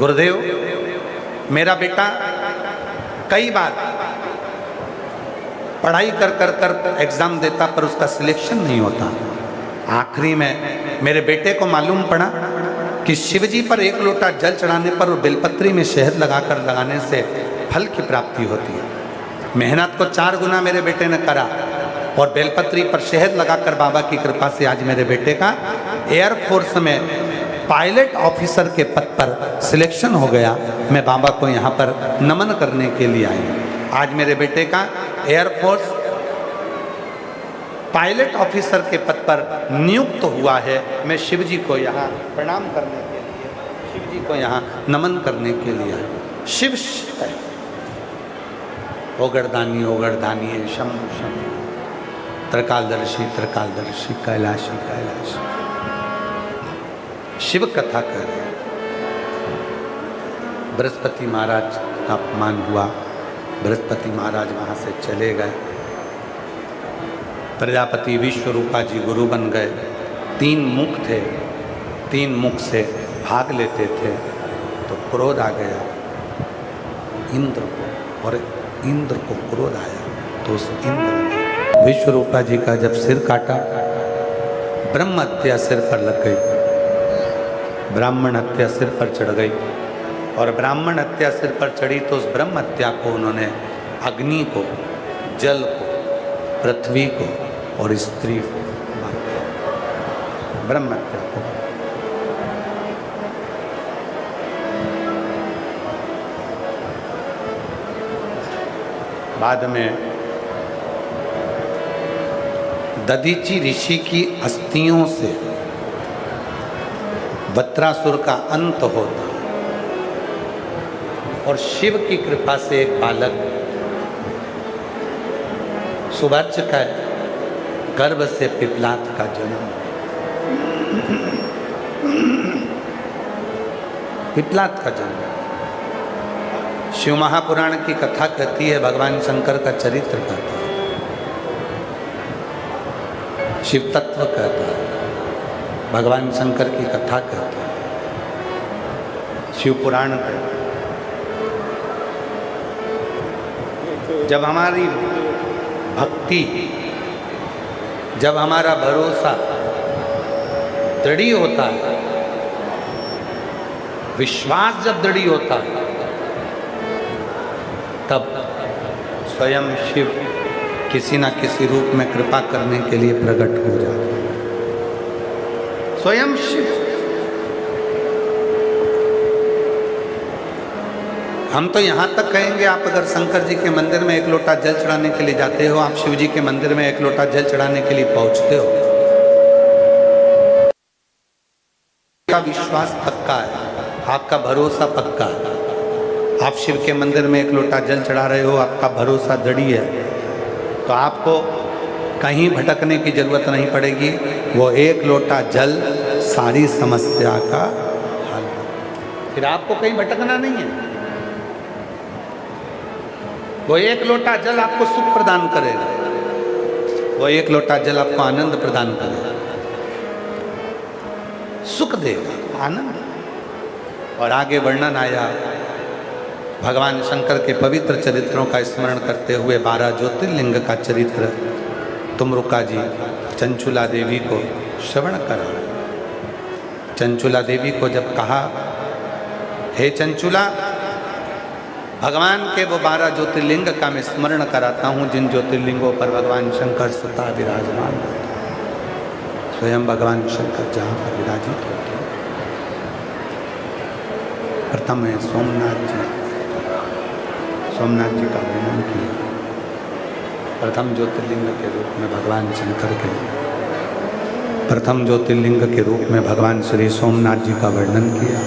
गुरुदेव, मेरा बेटा कई बार पढ़ाई कर कर कर एग्जाम देता पर उसका सिलेक्शन नहीं होता। आखिरी में मेरे बेटे को मालूम पड़ा कि शिवजी पर एक लोटा जल चढ़ाने पर और बेलपत्री में शहद लगाकर लगाने से फल की प्राप्ति होती है। मेहनत को 4 गुना मेरे बेटे ने करा और बेलपत्री पर शहद लगाकर बाबा की कृपा से आज मेरे बेटे का एयरफोर्स में पायलट ऑफिसर के पद पर सिलेक्शन हो गया। मैं बाबा को यहाँ पर नमन करने के लिए आई हूँ। आज मेरे बेटे का एयरफोर्स पायलट ऑफिसर के पद पर नियुक्त हुआ है। मैं शिव जी को यहाँ प्रणाम करने के लिए, शिव जी को यहाँ नमन करने के लिए आया। शिव ओगरदानी ओगरदानी शंभु शंभु, त्रिकालदर्शी त्रिकालदर्शी, कैलाशी कैलाशी। शिव कथा कर रहे। बृहस्पति महाराज का अपमान हुआ, बृहस्पति महाराज वहाँ से चले गए। प्रजापति विश्वरूपा जी गुरु बन गए। 3 मुख थे, 3 मुख से भाग लेते थे तो क्रोध आ गया इंद्र को, और इंद्र को क्रोध आया तो उस इंद्र ने विश्वरूपा जी का जब सिर काटा, ब्रह्म हत्या सिर पर लग गई, ब्राह्मण हत्या सिर पर चढ़ गई। और ब्राह्मण हत्या सिर पर चढ़ी तो उस ब्रह्म हत्या को उन्होंने अग्नि को, जल को, पृथ्वी को और स्त्री को, ब्रह्म हत्या को। बाद में दधीची ऋषि की अस्थियों से वत्रासुर का अंत होता और शिव की कृपा से एक बालक सुवर्च का गर्भ से पिपलात का जन्म। पिपलात का जन्म शिव महापुराण की कथा कहती है, भगवान शंकर का चरित्र कहता है, शिव तत्व कहता है, भगवान शंकर की कथा कहता है, शिव पुराण कहता है। जब हमारी भक्ति, जब हमारा भरोसा दृढ़ होता है, विश्वास जब दृढ़ होता है, तब स्वयं शिव किसी न किसी रूप में कृपा करने के लिए प्रकट हो जाता है। स्वयं शिव। हम तो यहाँ तक कहेंगे, आप अगर शंकर जी के मंदिर में 1 लोटा जल चढ़ाने के लिए जाते हो, आप शिव जी के मंदिर में 1 लोटा जल चढ़ाने के लिए पहुँचते हो, आपका विश्वास पक्का है, आपका भरोसा पक्का है। आप शिव के मंदिर में 1 लोटा जल चढ़ा रहे हो, आपका भरोसा दृढ़ है, तो आपको कहीं भटकने की जरूरत नहीं पड़ेगी। वो 1 लोटा जल सारी समस्या का हल, फिर आपको कहीं भटकना नहीं है। वो 1 लोटा जल आपको सुख प्रदान करेगा, वो 1 लोटा जल आपको आनंद प्रदान करेगा, सुख देगा, आनंद। और आगे वर्णन आया भगवान शंकर के पवित्र चरित्रों का स्मरण करते हुए 12 ज्योतिर्लिंग का चरित्र तुमरुका जी चंचुला देवी को श्रवण करा। चंचुला देवी को जब कहा, हे चंचुला, भगवान के वो 12 ज्योतिर्लिंग का मैं स्मरण कराता हूँ जिन ज्योतिर्लिंगों पर भगवान शंकर सदा विराजमान होते हैं। स्वयं भगवान शंकर जहाँ पर विराजित होते हैं, प्रथम है सोमनाथ जी। सोमनाथ जी का वर्णन किया, प्रथम ज्योतिर्लिंग के रूप में भगवान शंकर के, प्रथम ज्योतिर्लिंग के रूप में भगवान श्री सोमनाथ जी का वर्णन किया।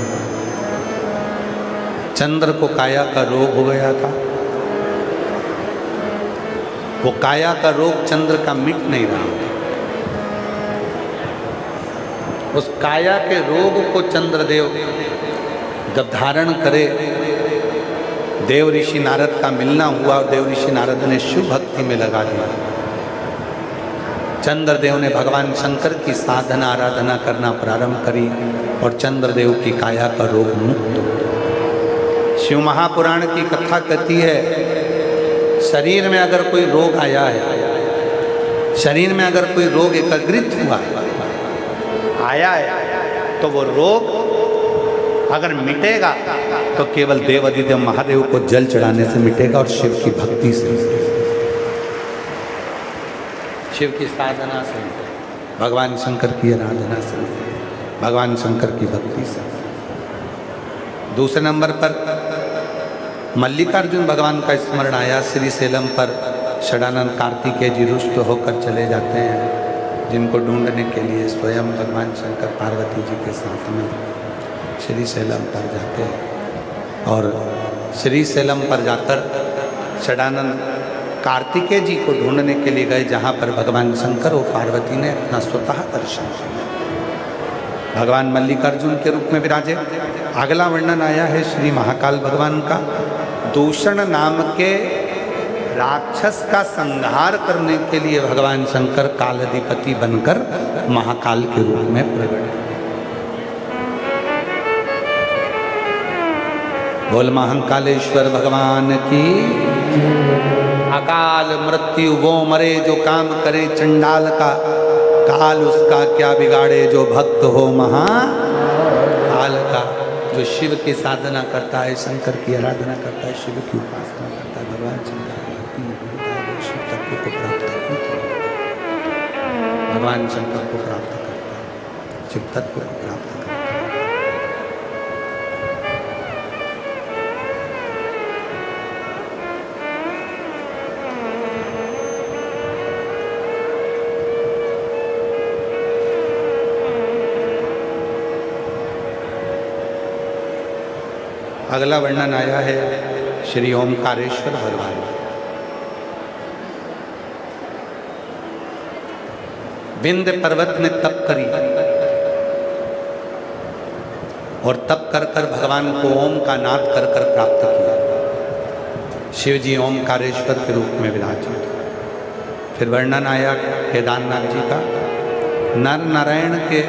चंद्र को काया का रोग हो गया था, वो काया का रोग चंद्र का मिट नहीं रहा। उस काया के रोग को चंद्रदेव जब धारण करे, देव ऋषि नारद का मिलना हुआ और देव ऋषि नारद ने शिव भक्ति में लगा दिया। चंद्रदेव ने भगवान शंकर की साधना आराधना करना प्रारंभ करी और चंद्रदेव की काया का रोग मुक्त हो गया। शिव महापुराण की कथा कहती है, शरीर में अगर कोई रोग आया है, शरीर में अगर कोई रोग एकत्रित हुआ आया है, तो वो रोग अगर मिटेगा तो केवल देव अधिदेव महादेव को जल चढ़ाने से मिटेगा और शिव की भक्ति से, शिव की साधना से, भगवान शंकर की आराधना से, भगवान शंकर की भक्ति से। दूसरे नंबर पर मल्लिकार्जुन भगवान का स्मरण आया। श्री सेलम पर षडानंद कार्तिकेय जी रुष्ट होकर चले जाते हैं, जिनको ढूंढने के लिए स्वयं भगवान शंकर पार्वती जी के साथ में श्री सेलम पर जाते हैं। और श्री सेलम पर जाकर षडानंद कार्तिकेय जी को ढूंढने के लिए गए, जहाँ पर भगवान शंकर और पार्वती ने अपना स्वतः दर्शन किया। भगवान मल्लिकार्जुन के रूप में विराजे। अगला वर्णन आया है श्री महाकाल भगवान का। दूषण नाम के राक्षस का संहार करने के लिए भगवान शंकर कालाधिपति बनकर महाकाल के रूप में प्रकट। बोल महाकालेश्वर भगवान की। अकाल मृत्यु वो मरे जो काम करे चंडाल का, काल उसका क्या बिगाड़े जो भक्त हो महाकाल का। जो शिव की साधना करता है, शंकर की आराधना करता है, शिव की उपासना करता है, भगवान शंकर की भक्ति में डूबता है, शिव तत्व को प्राप्त करता है, भगवान शंकर को प्राप्त करता है, शिव तत्व को प्राप्त करता है। अगला वर्णन आया है श्री ओमकारेश्वर भगवान। विंध्य पर्वत ने तप करी और तप कर कर भगवान को ओम का नाद कर कर प्राप्त किया। शिव जी ओमकारेश्वर के रूप में विराजे। फिर वर्णन आया केदारनाथ जी का। नर नारायण के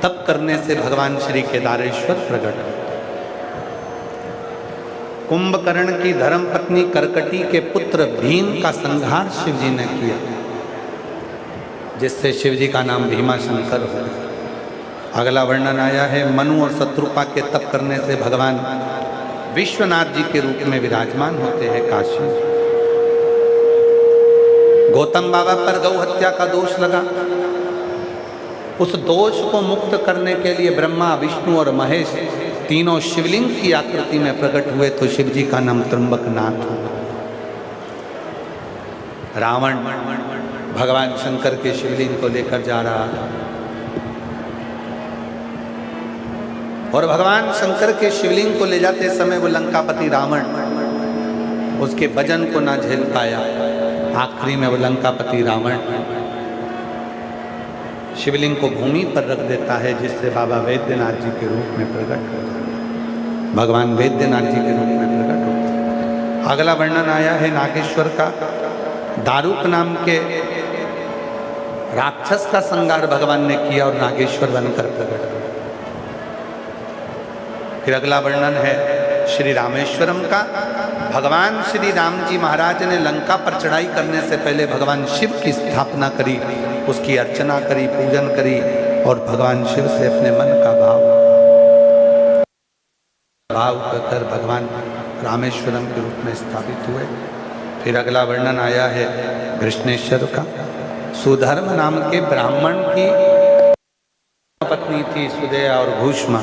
तप करने से भगवान श्री केदारेश्वर प्रकट। कुंभकर्ण की धर्म पत्नी करकटी के पुत्र भीम का संहार शिव जी ने किया, जिससे शिव जी का नाम भीमाशंकर हो गया। अगला वर्णन आया है मनु और शत्रुपा के तप करने से भगवान विश्वनाथ जी के रूप में विराजमान होते हैं काशी। गौतम बाबा पर गौ हत्या का दोष लगा। उस दोष को मुक्त करने के लिए ब्रह्मा, विष्णु और महेश तीनों शिवलिंग की आकृति में प्रकट हुए, तो शिव जी का नाम त्र्यंबकनाथ हो। रावण भगवान शंकर के शिवलिंग को लेकर जा रहा था और भगवान शंकर के शिवलिंग को ले जाते समय वो लंकापति रावण उसके वजन को ना झेल पाया। आखिरी में वो लंकापति रावण शिवलिंग को भूमि पर रख देता है, जिससे बाबा वैद्यनाथ जी के रूप में प्रकट हो, भगवान वैद्यनाथ जी के रूप में प्रकट हो। अगला वर्णन आया है नागेश्वर का। दारुक नाम के राक्षस का संहार भगवान ने किया और नागेश्वर बनकर प्रकट हुए। फिर अगला वर्णन है श्री रामेश्वरम का। भगवान श्री राम जी महाराज ने लंका पर चढ़ाई करने से पहले भगवान शिव की स्थापना करी, उसकी अर्चना करी, पूजन करी और भगवान शिव से अपने मन का भाव कर भगवान रामेश्वरम के रूप में स्थापित हुए। फिर अगला वर्णन आया है कृष्णेश्वर का। सुधर्म नाम के ब्राह्मण की पत्नी थी सुदया और घूष्मा।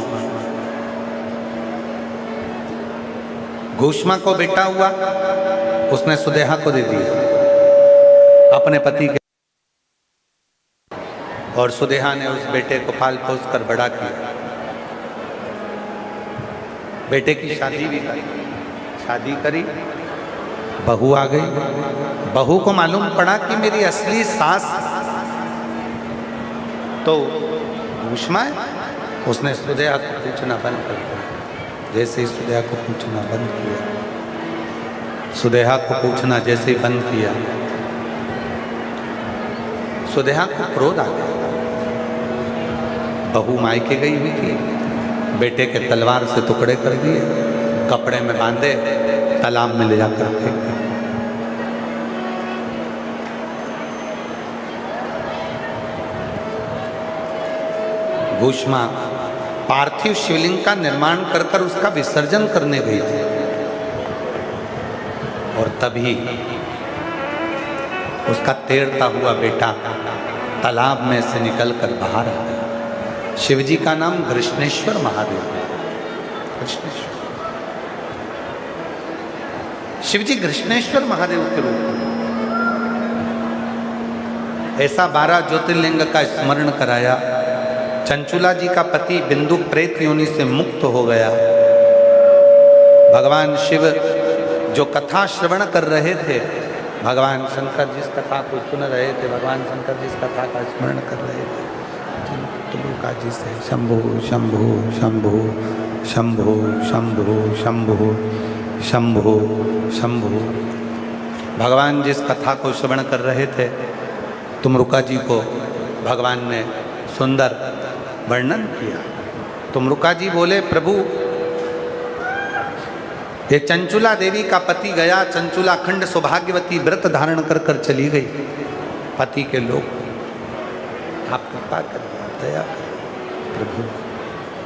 घूष्मा को बेटा हुआ, उसने सुदेहा को दे दिया अपने पति के, और सुदेहा ने उस बेटे को पाल पोस कर बड़ा किया। बेटे की शादी भी करी, शादी करी, बहू आ गई। बहू को मालूम पड़ा कि मेरी असली सास तो घूष्मा है। उसने सुदेहा को पूछना बंद कर दिया। जैसे ही सुदेहा को पूछना बंद किया, सुदेहा को पूछना जैसे ही बंद किया, सुदेहा को क्रोध आ गया। बहू मायके गई हुई थी, बेटे के तलवार से टुकड़े कर दिए, कपड़े में बांधे, तालाब में ले जाकर फेंक दिया। भूष्मा पार्थिव शिवलिंग का निर्माण कर कर उसका विसर्जन करने गई थी, और तभी उसका तैरता हुआ बेटा तालाब में से निकलकर बाहर आ गया। शिवजी का नाम कृष्णेश्वर महादेव है। कृष्णेश्वर शिवजी कृष्णेश्वर महादेव के रूप में ऐसा 12 ज्योतिर्लिंग का स्मरण कराया। चंचुला जी का पति बिंदु प्रेत योनि से मुक्त हो गया। भगवान शिव जो कथा श्रवण कर रहे थे, भगवान शंकर जिस कथा को सुन रहे थे, भगवान शंकर जिस कथा का स्मरण कर रहे थे, तुलुका जी से शंभु शंभु शंभु शंभु शंभु शंभु शंभु शंभु, भगवान जिस कथा को श्रवण कर रहे थे, तुमरुका जी को भगवान ने सुंदर वर्णन किया। तुमरुका जी बोले, प्रभु ये चंचुला देवी का पति गया, चंचुला खंड सौभाग्यवती व्रत धारण कर कर चली गई पति के लोग, आप कृपा कर दया कर प्रभु,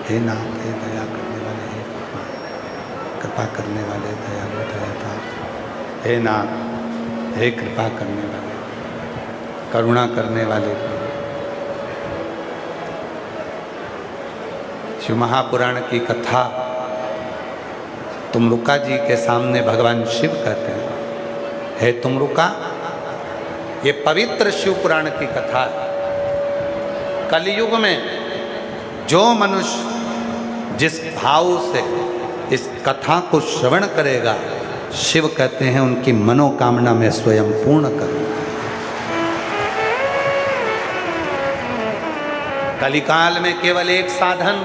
हे नाथ, हे दया करने वाले, हे कृपा करने वाले, दयालु दयाता, हे नाथ, हे कृपा करने वाले, करुणा करने वाले प्रभु। शिव महापुराण की कथा तुमरुका जी के सामने भगवान शिव कहते हैं, हे तुमरुका, ये पवित्र शिव पुराण की कथा है। कलयुग में जो मनुष्य जिस भाव से इस कथा को श्रवण करेगा, शिव कहते हैं उनकी मनोकामना में स्वयं पूर्ण करूं। कलिकाल में केवल एक साधन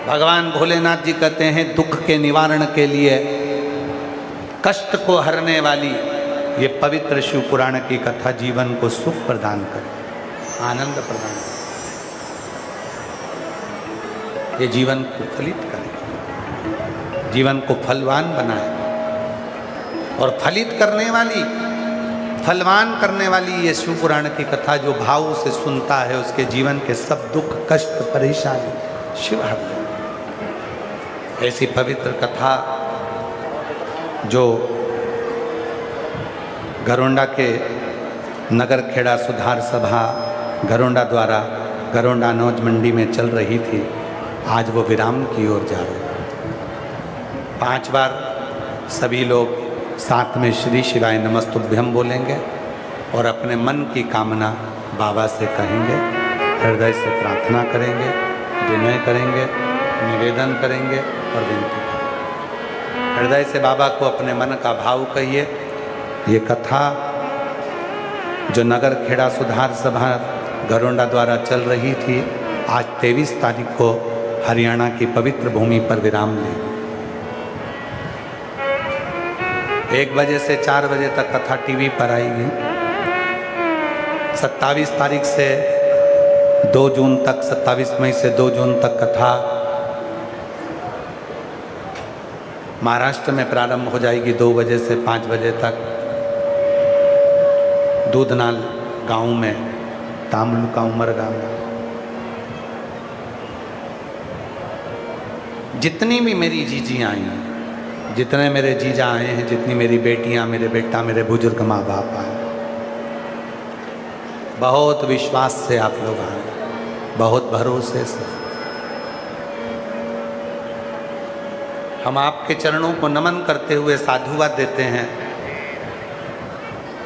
भगवान भोलेनाथ जी कहते हैं, दुख के निवारण के लिए, कष्ट को हरने वाली ये पवित्र शिव पुराण की कथा जीवन को सुख प्रदान करे, आनंद प्रदान करे, ये जीवन को फलित करे, जीवन को फलवान बनाए। और फलित करने वाली, फलवान करने वाली ये शिव पुराण की कथा जो भाव से सुनता है, उसके जीवन के सब दुख कष्ट परेशानी शिव हर ले। ऐसी पवित्र कथा जो घरोंडा के नगर खेड़ा सुधार सभा घरोंडा द्वारा घरोंडा अनोज मंडी में चल रही थी, आज वो विराम की ओर जा रहे हैं। 5 बार सभी लोग साथ में श्री शिवाय नमस्तुभ्यम बोलेंगे और अपने मन की कामना बाबा से कहेंगे, हृदय से प्रार्थना करेंगे, विनय करेंगे, निवेदन करेंगे और विनती करेंगे। हृदय से बाबा को अपने मन का भाव कहिए। ये कथा जो नगर खेड़ा सुधार सभा घरोंडा द्वारा चल रही थी, आज 23 तारीख को हरियाणा की पवित्र भूमि पर विराम लेगी। 1 बजे से 4 बजे तक कथा टीवी पर आएगी। 27 तारीख से 2 जून तक, 27 मई से 2 जून तक कथा महाराष्ट्र में प्रारंभ हो जाएगी। 2 बजे से 5 बजे तक दूधनाल गांव में, तामलुका उमरगा में। जितनी भी मेरी जीजियाँ आई हैं, जितने मेरे जीजा आए हैं, जितनी मेरी बेटियाँ, मेरे बेटा, मेरे बुजुर्ग माँ बाप आए, बहुत विश्वास से आप लोग आए, बहुत भरोसे से। हम आपके चरणों को नमन करते हुए साधुवाद देते हैं।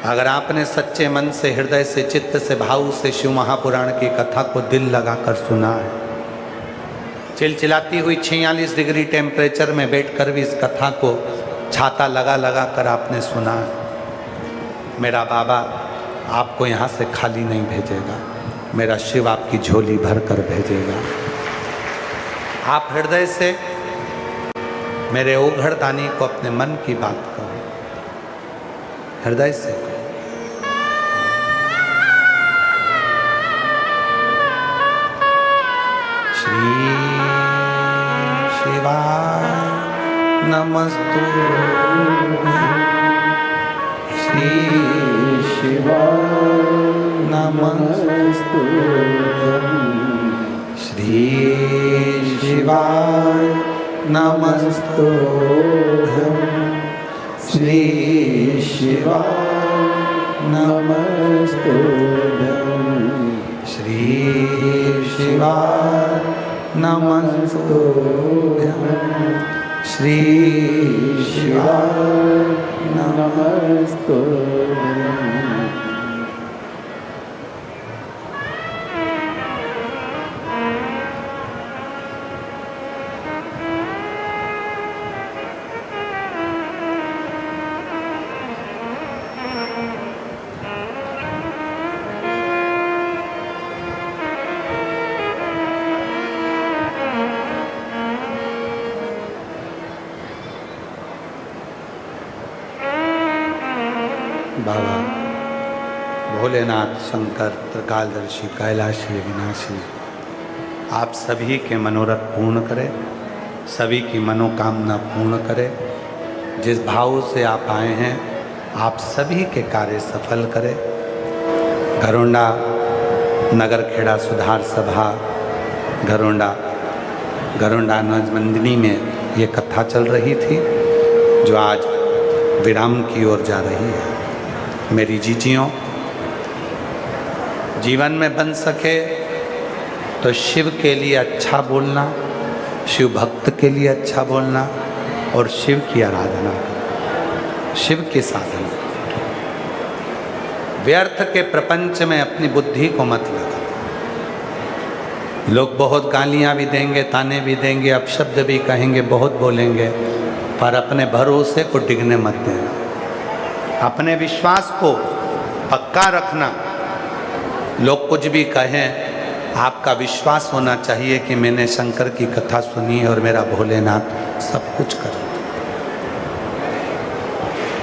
अगर आपने सच्चे मन से, हृदय से, चित्त से, भाव से शिव महापुराण की कथा को दिल लगाकर सुना है, चिलचिलाती हुई 46 डिग्री टेम्परेचर में बैठकर भी इस कथा को छाता लगा लगा कर आपने सुना है, मेरा बाबा आपको यहाँ से खाली नहीं भेजेगा, मेरा शिव आपकी झोली भर कर भेजेगा। आप हृदय से मेरे ओघड़दानी को अपने मन की बात कहो, हृदय से। श्री शिवाय नमस्तु श्री शिवाय नमस्तु श्री शिवाय नमस्तु श्री शिवाय नमस्तु श्री शिवाय नमस्तु श्री शिवाय नमस्तु बाबा भोलेनाथ शंकर त्रिकालदर्शी कैलाशी विनाशी आप सभी के मनोरथ पूर्ण करें, सभी की मनोकामना पूर्ण करें। जिस भाव से आप आए हैं आप सभी के कार्य सफल करें। घरोंडा नगर खेड़ा सुधार सभा घरोंडा नजमंदिनी में ये कथा चल रही थी जो आज विराम की ओर जा रही है। मेरी जीजियों, जीवन में बन सके तो शिव के लिए अच्छा बोलना, शिव भक्त के लिए अच्छा बोलना और शिव की आराधना, शिव की साधना। व्यर्थ के प्रपंच में अपनी बुद्धि को मत लगा। लोग बहुत गालियां भी देंगे, ताने भी देंगे, अपशब्द भी कहेंगे, बहुत बोलेंगे, पर अपने भरोसे को डिगने मत देना। अपने विश्वास को पक्का रखना। लोग कुछ भी कहें, आपका विश्वास होना चाहिए कि मैंने शंकर की कथा सुनी है और मेरा भोलेनाथ सब कुछ कर।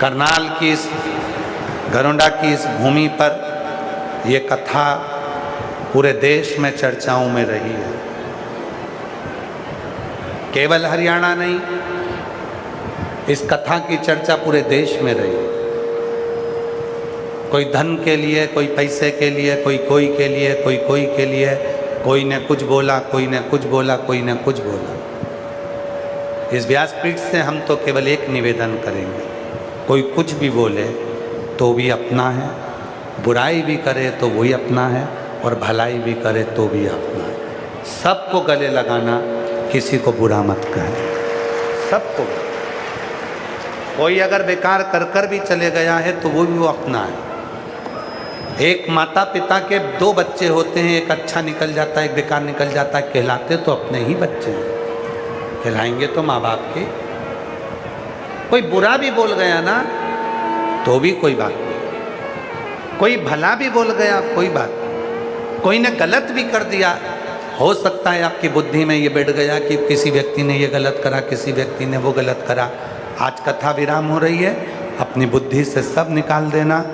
करनाल की इस घरोंडा की इस भूमि पर यह कथा पूरे देश में चर्चाओं में रही है। केवल हरियाणा नहीं, इस कथा की चर्चा पूरे देश में रही। कोई धन के लिए, कोई पैसे के लिए, कोई के लिए, कोई के लिए, कोई ने कुछ बोला, कोई ने कुछ बोला, कोई ने कुछ बोला। इस व्यासपीठ से हम तो केवल एक निवेदन करेंगे, कोई कुछ भी बोले तो भी अपना है, बुराई भी करे तो वही अपना है, और भलाई भी करे तो भी अपना है। सबको गले लगाना, किसी को बुरा मत कहे, सबको। कोई अगर बेकार कर भी चले गया है तो वो अपना है। एक माता पिता के दो बच्चे होते हैं, एक अच्छा निकल जाता है, एक बेकार निकल जाता है, कहलाते तो अपने ही बच्चे हैं, कहलाएंगे तो माँ बाप के। कोई बुरा भी बोल गया ना तो भी कोई बात नहीं, कोई भला भी बोल गया कोई बात नहीं, कोई ने गलत भी कर दिया, हो सकता है आपकी बुद्धि में ये बैठ गया कि किसी व्यक्ति ने ये गलत करा, किसी व्यक्ति ने वो गलत करा। आज कथा विराम हो रही है, अपनी बुद्धि से सब निकाल देना।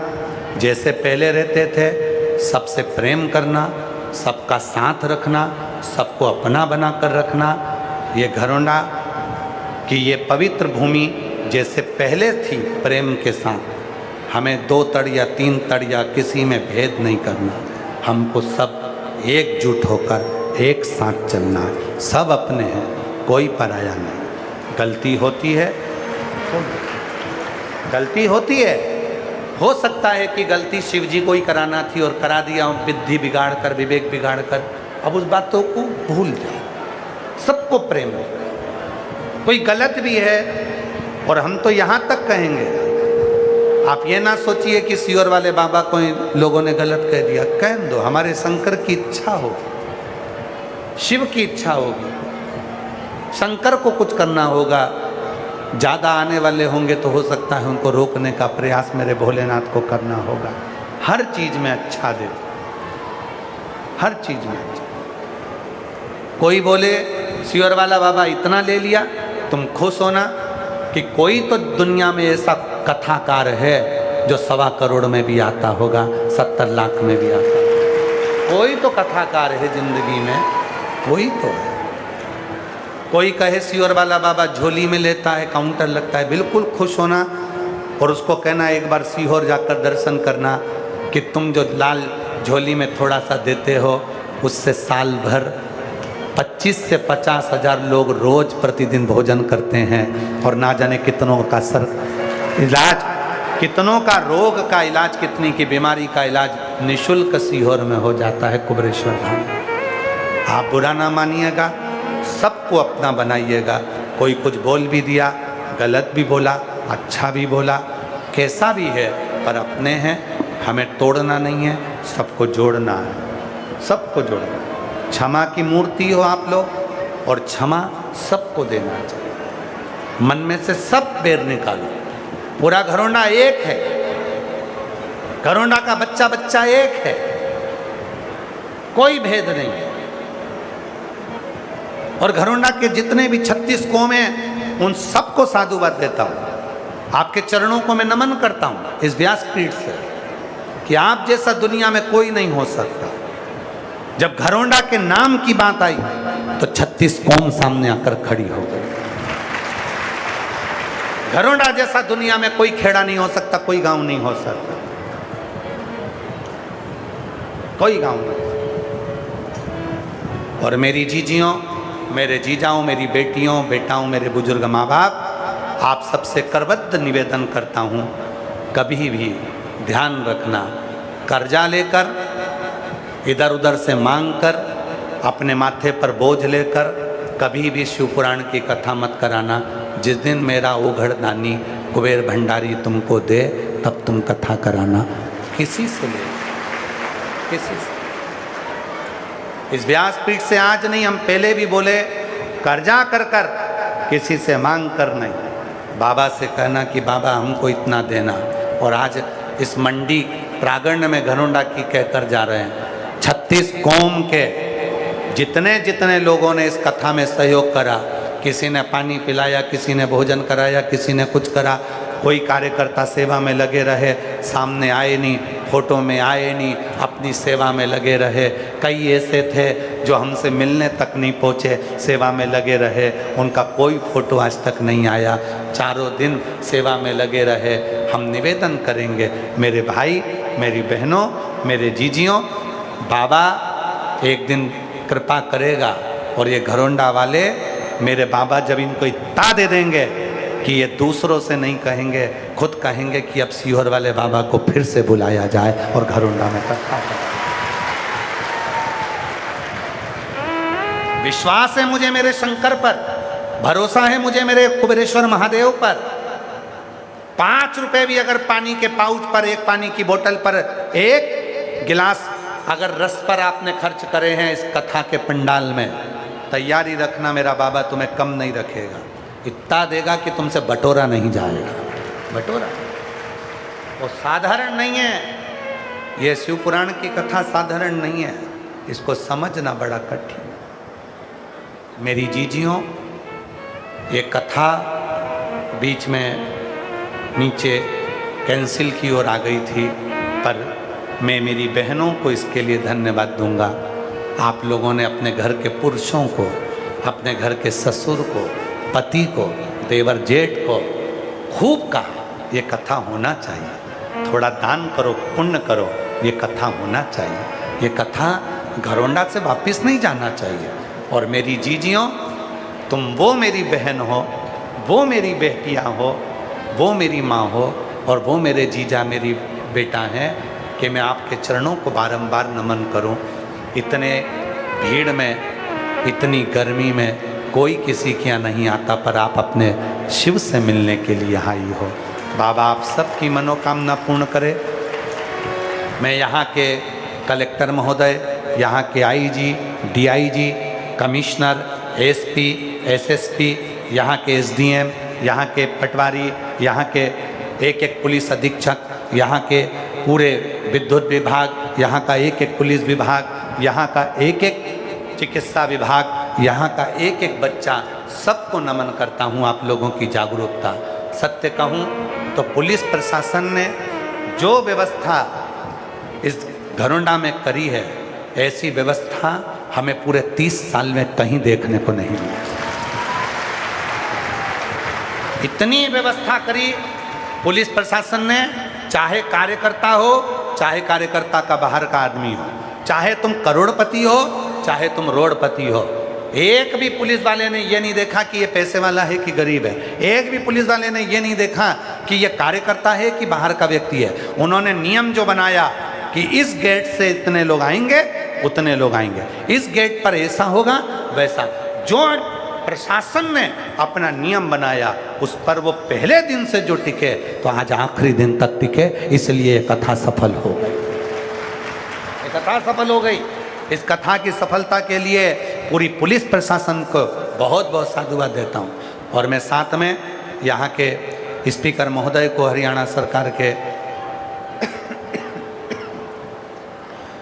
जैसे पहले रहते थे, सबसे प्रेम करना, सबका साथ रखना, सबको अपना बना कर रखना। ये घरोंडा की ये पवित्र भूमि जैसे पहले थी प्रेम के साथ, हमें 2 तड़ या 3 तड़ या किसी में भेद नहीं करना। हमको सब एकजुट होकर एक साथ चलना है। सब अपने हैं, कोई पराया नहीं। गलती होती है, गलती होती है, हो सकता है कि गलती शिव जी को ही कराना थी और करा दिया, बुद्धि बिगाड़ कर, विवेक बिगाड़ कर। अब उस बातों को भूल जाओ, सबको प्रेम है। कोई गलत भी है, और हम तो यहाँ तक कहेंगे, आप ये ना सोचिए कि सियोर वाले बाबा को लोगों ने गलत कह दिया, कह दो। हमारे शंकर की इच्छा होगी, शिव की इच्छा होगी, शंकर को कुछ करना होगा। ज़्यादा आने वाले होंगे तो हो सकता है उनको रोकने का प्रयास मेरे भोलेनाथ को करना होगा। हर चीज़ में अच्छा दे, हर चीज़ में अच्छा। कोई बोले सियोर वाला बाबा इतना ले लिया, तुम खुश होना कि कोई तो दुनिया में ऐसा कथाकार है जो 1.25 करोड़ में भी आता होगा, 70 लाख में भी आता होगा। कोई तो कथाकार है जिंदगी में, कोई तो है, कोई कहे सीहोर वाला बाबा झोली में लेता है, काउंटर लगता है, बिल्कुल खुश होना और उसको कहना एक बार सीहोर जाकर दर्शन करना कि तुम जो लाल झोली में थोड़ा सा देते हो उससे साल भर 25 से 50 हजार लोग रोज प्रतिदिन भोजन करते हैं और ना जाने कितनों का इलाज, कितनों का रोग का इलाज, कितनी की बीमारी का इलाज निशुल्क सीहोर में हो जाता है कुबेरेश्वर धाम। आप बुरा ना मानिएगा, सबको अपना बनाइएगा। कोई कुछ बोल भी दिया, गलत भी बोला, अच्छा भी बोला, कैसा भी है, पर अपने हैं, हमें तोड़ना नहीं है, सबको जोड़ना है, सबको जोड़ना। क्षमा की मूर्ति हो आप लोग और क्षमा सबको देना चाहिए। मन में से सब बेर निकालो। पूरा घरोंडा एक है, घरोंडा का बच्चा बच्चा एक है, कोई भेद नहीं है। और घरोंडा के जितने भी 36 कौमें उन सबको साधुवाद देता हूं। आपके चरणों को मैं नमन करता हूं इस व्यासपीठ से कि आप जैसा दुनिया में कोई नहीं हो सकता। जब घरोंडा के नाम की बात आई तो 36 कौम सामने आकर खड़ी हो गई। घरोंडा जैसा दुनिया में कोई खेड़ा नहीं हो सकता, कोई गांव नहीं हो सकता, कोई गांव नहीं हो सकता। और मेरी जीजियों, मेरे जीजाओं, मेरी बेटियों, बेटाओं, मेरे बुजुर्ग माँ बाप, आप सबसे करबद्ध निवेदन करता हूँ, कभी भी ध्यान रखना, कर्जा लेकर, इधर उधर से मांग कर, अपने माथे पर बोझ लेकर कभी भी शिव पुराण की कथा मत कराना। जिस दिन मेरा ओघड़ दानी कुबेर भंडारी तुमको दे तब तुम कथा कराना। किसी से ले, किसी से। इस व्यासपीठ से आज नहीं, हम पहले भी बोले, कर्जा कर कर, किसी से मांग कर नहीं। बाबा से कहना कि बाबा हमको इतना देना। और आज इस मंडी प्रांगण में घरोंडा की कहकर जा रहे हैं। 36 कौम के जितने जितने लोगों ने इस कथा में सहयोग करा, किसी ने पानी पिलाया, किसी ने भोजन कराया, किसी ने कुछ करा, कोई कार्यकर्ता सेवा में लगे रहे, सामने आए नहीं, फोटो में आए नहीं, अपनी सेवा में लगे रहे। कई ऐसे थे जो हमसे मिलने तक नहीं पहुँचे, सेवा में लगे रहे, उनका कोई फोटो आज तक नहीं आया, चारों दिन सेवा में लगे रहे। हम निवेदन करेंगे, मेरे भाई, मेरी बहनों, मेरे जीजियों, बाबा एक दिन कृपा करेगा और ये घरोंडा वाले, मेरे बाबा जब इनको इतना दे देंगे कि ये दूसरों से नहीं कहेंगे, खुद कहेंगे कि अब सीहोर वाले बाबा को फिर से बुलाया जाए और घरोंडा में कथा करें। विश्वास है मुझे मेरे शंकर पर, भरोसा है मुझे मेरे कुबेरेश्वर महादेव पर। 5 रुपए भी अगर पानी के पाउच पर, एक पानी की बोतल पर, एक गिलास अगर रस पर आपने खर्च करे हैं इस कथा के पंडाल में, तैयारी रखना मेरा बाबा तुम्हें कम नहीं रखेगा। इतना देगा कि तुमसे बटोरा नहीं जाएगा। बटोरा वो साधारण नहीं है, ये शिव पुराण की कथा साधारण नहीं है, इसको समझना बड़ा कठिन है। मेरी जीजियों, ये कथा बीच में नीचे कैंसिल की ओर आ गई थी, पर मैं मेरी बहनों को इसके लिए धन्यवाद दूंगा। आप लोगों ने अपने घर के पुरुषों को, अपने घर के ससुर को, पति को, देवर जेठ को खूब कहा ये कथा होना चाहिए, थोड़ा दान करो, पुण्य करो, ये कथा होना चाहिए, ये कथा घरोंडा से वापस नहीं जाना चाहिए। और मेरी जीजियों, तुम वो मेरी बहन हो, वो मेरी बेटियां हो, वो मेरी माँ हो और वो मेरे जीजा मेरी बेटा हैं कि मैं आपके चरणों को बारंबार नमन करूं। इतने भीड़ में, इतनी गर्मी में कोई किसी के यहाँ नहीं आता, पर आप अपने शिव से मिलने के लिए आई हो। बाबा आप सबकी मनोकामना पूर्ण करे। मैं यहाँ के कलेक्टर महोदय, यहाँ के IG, DIG, commissioner, SP, SSP, यहाँ के एसडीएम, यहाँ के पटवारी, यहाँ के एक एक पुलिस अधीक्षक, यहाँ के पूरे विद्युत विभाग, यहाँ का एक एक पुलिस विभाग, यहाँ का एक एक चिकित्सा विभाग, यहाँ का एक एक बच्चा, सबको नमन करता हूँ। आप लोगों की जागरूकता, सत्य कहूँ तो पुलिस प्रशासन ने जो व्यवस्था इस घरोंडा में करी है, ऐसी व्यवस्था हमें पूरे 30 साल में कहीं देखने को नहीं मिली। इतनी व्यवस्था करी पुलिस प्रशासन ने, चाहे कार्यकर्ता हो, चाहे कार्यकर्ता का बाहर का आदमी हो, चाहे तुम करोड़पति हो, चाहे तुम रोडपति हो, एक भी पुलिस वाले ने ये नहीं देखा कि ये पैसे वाला है कि गरीब है। एक भी पुलिस वाले ने ये नहीं देखा कि ये कार्यकर्ता है कि बाहर का व्यक्ति है। उन्होंने नियम जो बनाया कि इस गेट से इतने लोग आएंगे, उतने लोग आएंगे, इस गेट पर ऐसा होगा वैसा। जो प्रशासन ने अपना नियम बनाया उस पर वो पहले दिन से जो टिके तो आज आखिरी दिन तक टिके, इसलिए ये कथा सफल हो गई। ये कथा सफल हो गई। इस कथा की सफलता के लिए पूरी पुलिस प्रशासन को बहुत बहुत साधुवाद देता हूँ। और मैं साथ में यहाँ के स्पीकर महोदय को, हरियाणा सरकार के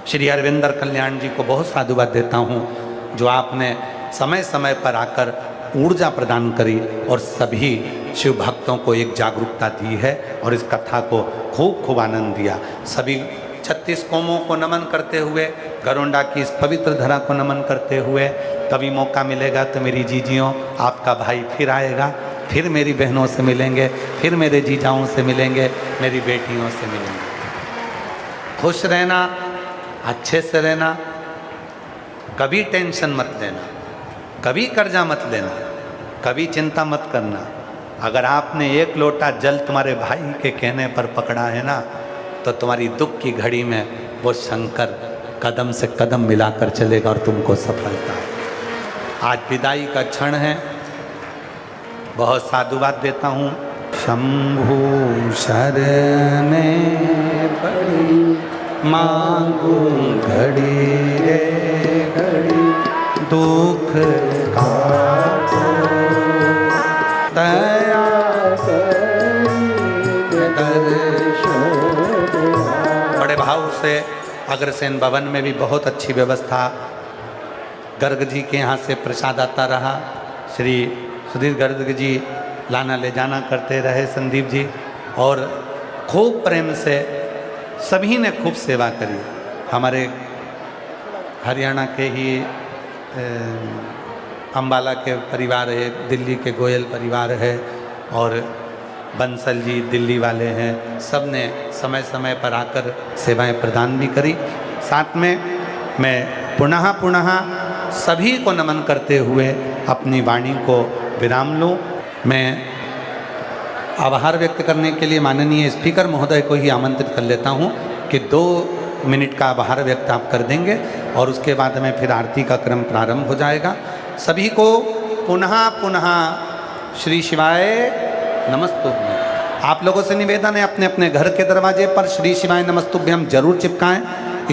श्री अरविंदर कल्याण जी को बहुत साधुवाद देता हूँ, जो आपने समय समय पर आकर ऊर्जा प्रदान करी और सभी शिव भक्तों को एक जागरूकता दी है और इस कथा को खूब खूब आनंद दिया। सभी 36 कौमों को नमन करते हुए, गरुंडा की इस पवित्र धरा को नमन करते हुए, कभी मौका मिलेगा तो मेरी जीजियों आपका भाई फिर आएगा, फिर मेरी बहनों से मिलेंगे, फिर मेरे जीजाओं से मिलेंगे, मेरी बेटियों से मिलेंगे। खुश रहना, अच्छे से रहना, कभी टेंशन मत लेना, कभी कर्जा मत लेना, कभी चिंता मत करना। अगर आपने एक लोटा जल तुम्हारे भाई के कहने पर पकड़ा है ना, तो तुम्हारी दुख की घड़ी में वो शंकर कदम से कदम मिलाकर चलेगा और तुमको सफलता। आज विदाई का क्षण है, बहुत साधुवाद देता हूँ। शंभु शरणे पड़ी मांगू घड़ी रे घड़ी, दुख काटो दया बड़े भाव से अग्रसेन भवन में भी बहुत अच्छी व्यवस्था। गर्ग जी के यहाँ से प्रसाद आता रहा। श्री सुधीर गर्ग जी लाना ले जाना करते रहे, संदीप जी, और खूब प्रेम से सभी ने खूब सेवा करी। हमारे हरियाणा के ही अम्बाला के परिवार है, दिल्ली के गोयल परिवार है, और बंसल जी दिल्ली वाले हैं, सब ने समय समय पर आकर सेवाएं प्रदान भी करी। साथ में मैं पुनः पुनः सभी को नमन करते हुए अपनी वाणी को विराम लूँ। मैं आभार व्यक्त करने के लिए माननीय स्पीकर महोदय को ही आमंत्रित कर लेता हूँ कि 2 मिनट का आभार व्यक्त आप कर देंगे और उसके बाद में फिर आरती का क्रम प्रारंभ हो जाएगा। सभी को पुनः पुनः श्री शिवाय नमस्तुभ्यम। आप लोगों से निवेदन है, अपने अपने घर के दरवाजे पर श्री शिवाय नमस्तुभ्यम जरूर चिपकाएं,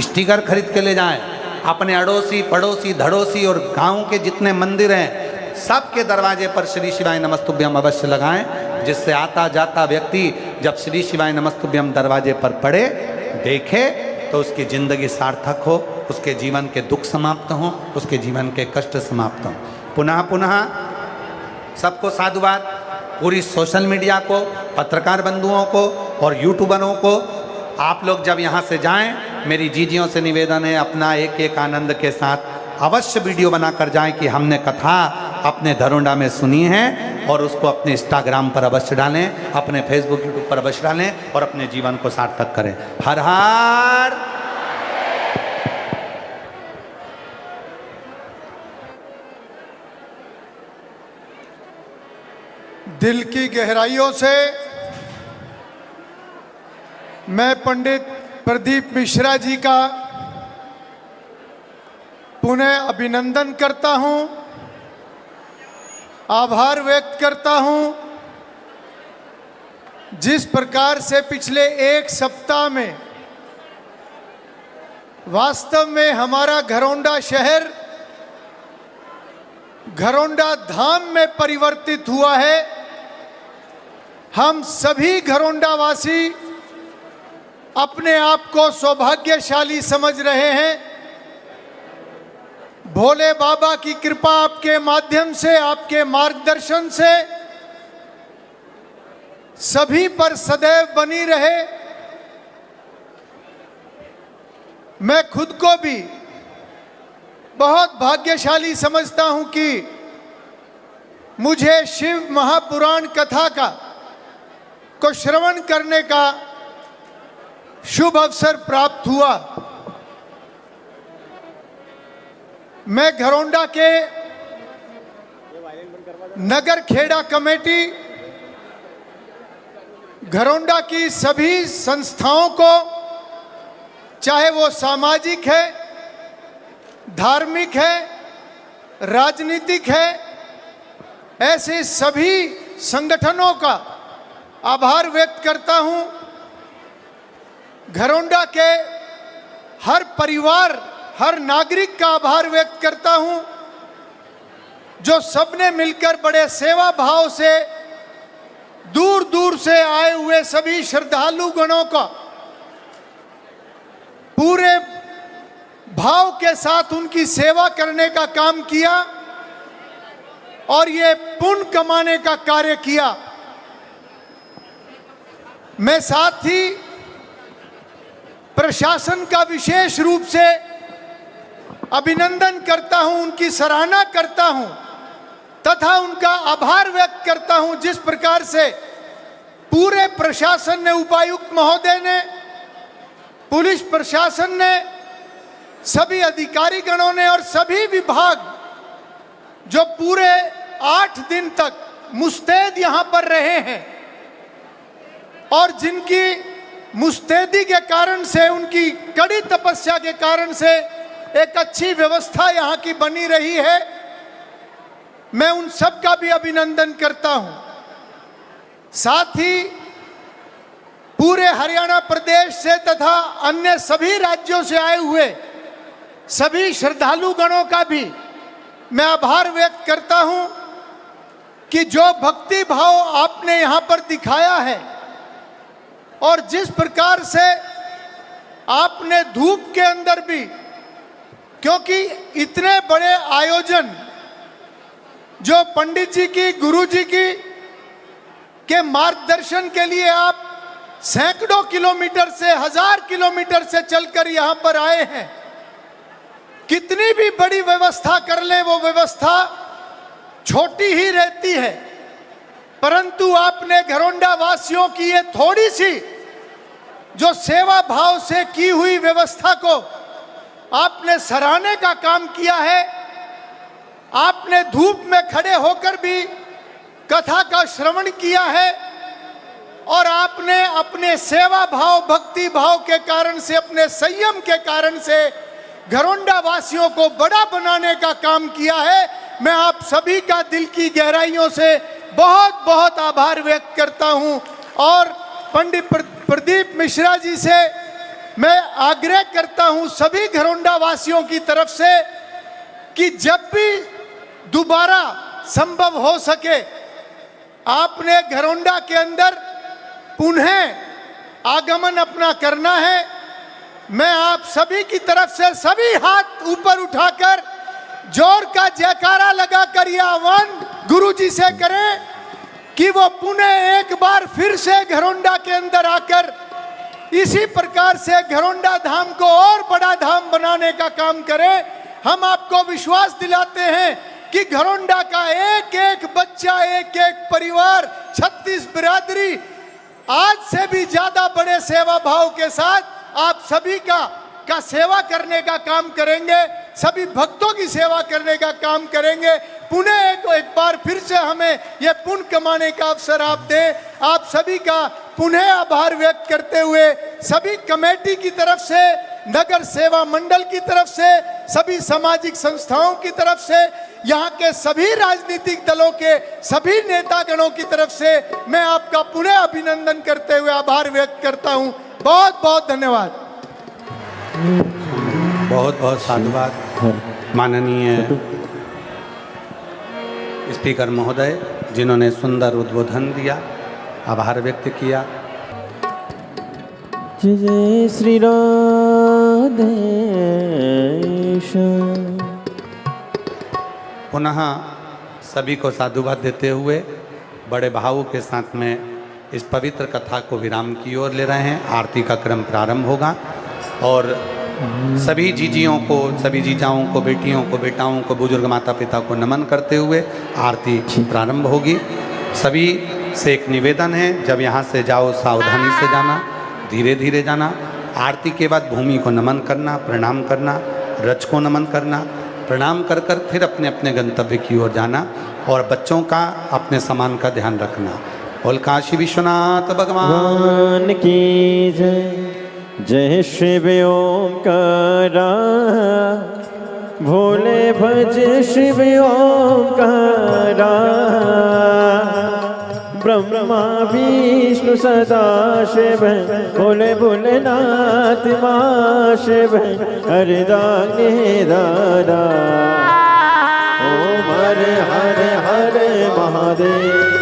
स्टिकर खरीद के ले जाएं। अपने अड़ोसी पड़ोसी धड़ोसी और गांव के जितने मंदिर हैं सबके दरवाजे पर श्री शिवाय नमस्तुभ्यम अवश्य लगाएं, जिससे आता जाता व्यक्ति जब श्री शिवाय नमस्तुभ्यम दरवाजे पर पड़े देखे तो उसकी जिंदगी सार्थक हो, उसके जीवन के दुख समाप्त हों, उसके जीवन के कष्ट समाप्त हों। पुनः पुनः सबको साधुवाद, पूरी सोशल मीडिया को, पत्रकार बंधुओं को और यूट्यूबरों को। आप लोग जब यहाँ से जाएं, मेरी जीजियों से निवेदन है अपना एक एक आनंद के साथ अवश्य वीडियो बनाकर जाएं कि हमने कथा अपने धरोंडा में सुनी है, और उसको अपने इंस्टाग्राम पर अवश्य डालें, अपने फेसबुक यूट्यूब पर अवश्य डालें और अपने जीवन को सार्थक करें। हर हर। दिल की गहराइयों से मैं पंडित प्रदीप मिश्रा जी का पुनः अभिनंदन करता हूं, आभार व्यक्त करता हूं। जिस प्रकार से पिछले 1 सप्ताह में वास्तव में हमारा घरौंडा शहर घरौंडा धाम में परिवर्तित हुआ है, हम सभी घरौंडा वासी अपने आप को सौभाग्यशाली समझ रहे हैं। भोले बाबा की कृपा आपके माध्यम से, आपके मार्गदर्शन से सभी पर सदैव बनी रहे। मैं खुद को भी बहुत भाग्यशाली समझता हूं कि मुझे शिव महापुराण कथा को श्रवण करने का शुभ अवसर प्राप्त हुआ। मैं घरौंडा के नगर खेड़ा कमेटी, घरौंडा की सभी संस्थाओं को, चाहे वो सामाजिक है, धार्मिक है, राजनीतिक है, ऐसे सभी संगठनों का आभार व्यक्त करता हूं। घरौंडा के हर परिवार, हर नागरिक का आभार व्यक्त करता हूं, जो सबने मिलकर बड़े सेवा भाव से दूर दूर से आए हुए सभी श्रद्धालु गणों का पूरे भाव के साथ उनकी सेवा करने का काम किया और ये पुण्य कमाने का कार्य किया। मैं साथ ही प्रशासन का विशेष रूप से अभिनंदन करता हूं, उनकी सराहना करता हूं तथा उनका आभार व्यक्त करता हूं, जिस प्रकार से पूरे प्रशासन ने, उपायुक्त महोदय ने, पुलिस प्रशासन ने, सभी अधिकारी गणों ने और सभी विभाग जो पूरे 8 दिन तक मुस्तैद यहां पर रहे हैं और जिनकी मुस्तैदी के कारण से, उनकी कड़ी तपस्या के कारण से एक अच्छी व्यवस्था यहां की बनी रही है, मैं उन सब का भी अभिनंदन करता हूं। साथ ही पूरे हरियाणा प्रदेश से तथा अन्य सभी राज्यों से आए हुए सभी श्रद्धालु गणों का भी मैं आभार व्यक्त करता हूं कि जो भक्ति भाव आपने यहां पर दिखाया है और जिस प्रकार से आपने धूप के अंदर भी, क्योंकि इतने बड़े आयोजन जो पंडित जी की, गुरु जी की के मार्गदर्शन के लिए आप सैकड़ों किलोमीटर से, 1000 किलोमीटर से चलकर यहां पर आए हैं, कितनी भी बड़ी व्यवस्था कर ले वो व्यवस्था छोटी ही रहती है, परंतु आपने घरौंडा वासियों की ये थोड़ी सी जो सेवा भाव से की हुई व्यवस्था को आपने सराहने का काम किया है। आपने धूप में खड़े होकर भी कथा का श्रवण किया है और आपने अपने सेवा भाव, भक्ति भाव के कारण से, अपने संयम के कारण से घरौंडा वासियों को बड़ा बनाने का काम किया है। मैं आप सभी का दिल की गहराइयों से बहुत बहुत आभार व्यक्त करता हूं और पंडित प्रदीप मिश्रा जी से मैं आग्रह करता हूं सभी घरौंडा वासियों की तरफ से कि जब भी दोबारा संभव हो सके आपने घरौंडा के अंदर पुनः आगमन अपना करना है। मैं आप सभी की तरफ से सभी हाथ ऊपर उठाकर जोर का जयकारा लगाकर यह आह्वान गुरु जी से करें कि वो पुनः एक बार फिर से घरौंडा के अंदर आकर इसी प्रकार से घरौंडा धाम को और बड़ा धाम बनाने का काम करें। हम आपको विश्वास दिलाते हैं कि घरौंडा का एक एक बच्चा, एक एक परिवार, 36 बिरादरी आज से भी ज्यादा बड़े सेवा भाव के साथ आप सभी का सेवा करने का काम करेंगे, सभी भक्तों की सेवा करने का काम करेंगे। पुनः एक बार फिर से हमें यह पुण्य कमाने का अवसर आप दें। आप सभी का पुनः आभार व्यक्त करते हुए सभी कमेटी की तरफ से, नगर सेवा मंडल की तरफ से, सभी सामाजिक संस्थाओं की तरफ से, यहाँ के सभी राजनीतिक दलों के सभी नेतागणों की तरफ से मैं आपका पुनः अभिनंदन करते हुए आभार व्यक्त करता हूँ। बहुत बहुत धन्यवाद। बहुत बहुत साधुवाद माननीय स्पीकर महोदय, जिन्होंने सुंदर उद्बोधन दिया, आभार व्यक्त किया। जय जय श्री राधेश। पुनः सभी को साधुवाद देते हुए बड़े भावों के साथ में इस पवित्र कथा को विराम की ओर ले रहे हैं। आरती का क्रम प्रारंभ होगा और सभी जीजियों को, सभी जीजाओं को, बेटियों को, बेटाओं को, बुजुर्ग माता पिता को नमन करते हुए आरती प्रारंभ होगी। सभी से एक निवेदन है, जब यहाँ से जाओ सावधानी से जाना, धीरे धीरे जाना। आरती के बाद भूमि को नमन करना, प्रणाम करना, रज को नमन करना, प्रणाम कर कर फिर अपने अपने गंतव्य की ओर जाना और बच्चों का अपने सामान का ध्यान रखना। बोल काशी विश्वनाथ भगवान की जय। जय शिव ओंकारा, भोले भज शिव ओंकारा। ब्रह्मा विष्णु सदा शिव, भोले भोलेनाथ महाशिव। हरिदाने दादा ओम हरे हरे हरे महादेव।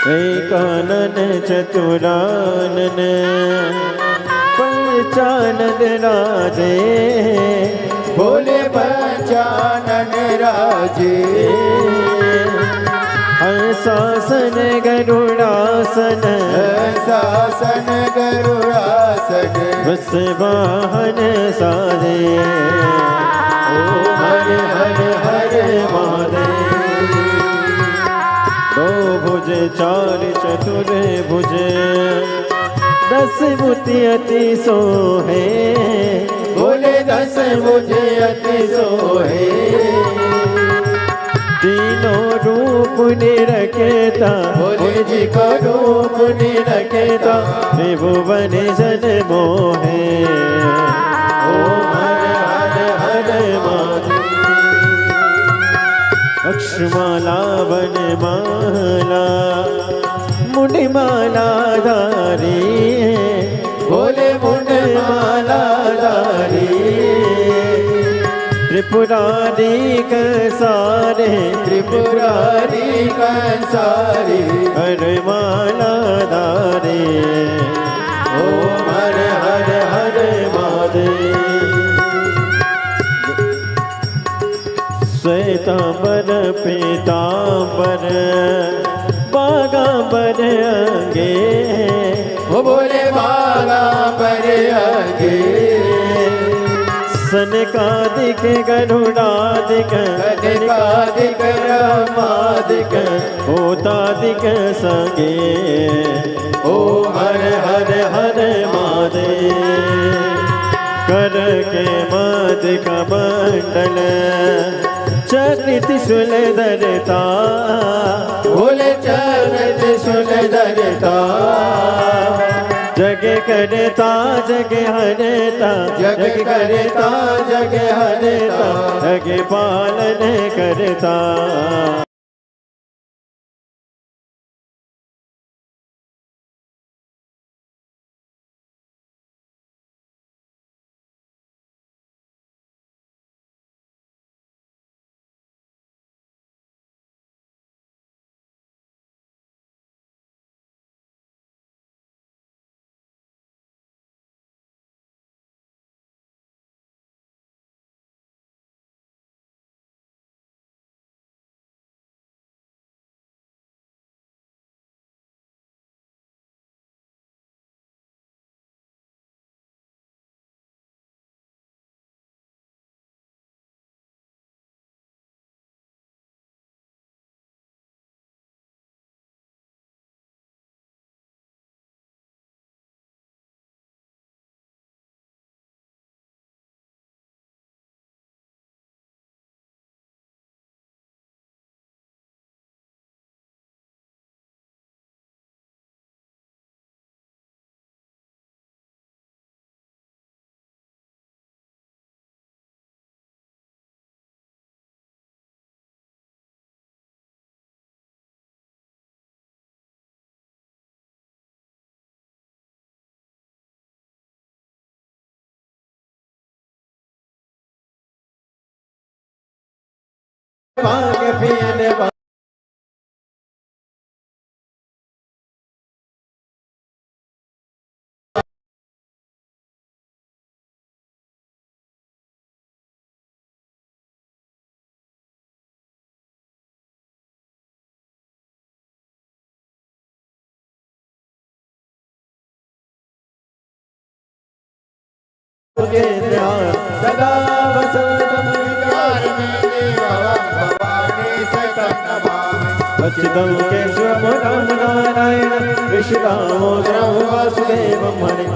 एकानन चतुरानन पंचानन राजे, भोले पंचानन राजे। शासन गरुड़ासन, शासन गरुड़ासन। बस वाहन साधे, ओम हरे हरे हरे महादेव। दो भुज चार चतुर भुज, 10 बुद्धि अति सोहे। भोले 10 मुझे अति सोहे। तीनों रूप निरखेता, भोले जी को रूप निरखेता। त्रिभुवन जन मोहे, ओम हरे हरे हरे महादेव। अक्षमाला वनमाला, मुंडमाला धारी। भोले मुंडमाला धारी। त्रिपुरारी सारे, त्रिपुरारी कंसारी। हरमाला धारे, ओम हरे हरे हरे महादेव। श्वेतांबर पीतांबर, बागांबर अंगे। ओ भोले बागा पर आगे। सनकादिक गरुड़ादिक, कनिकादिक ब्रह्मादिक। होतादिक संगे, ओम हरे हरे हरे महादेव। कर के मदिक मंडल, चक्र त्रिशूल धरता। भोले चक्र त्रिशूल धरता। जग करता जग हरता, जग करता जग हरता। जग पालन करता। भाग पियन के ध्यान सदा वसंतम विकार में देवं भवानी सततं नमामि अच्युतं केशवं राम नारायण कृष्णदामोदरं वासुदेवं हरे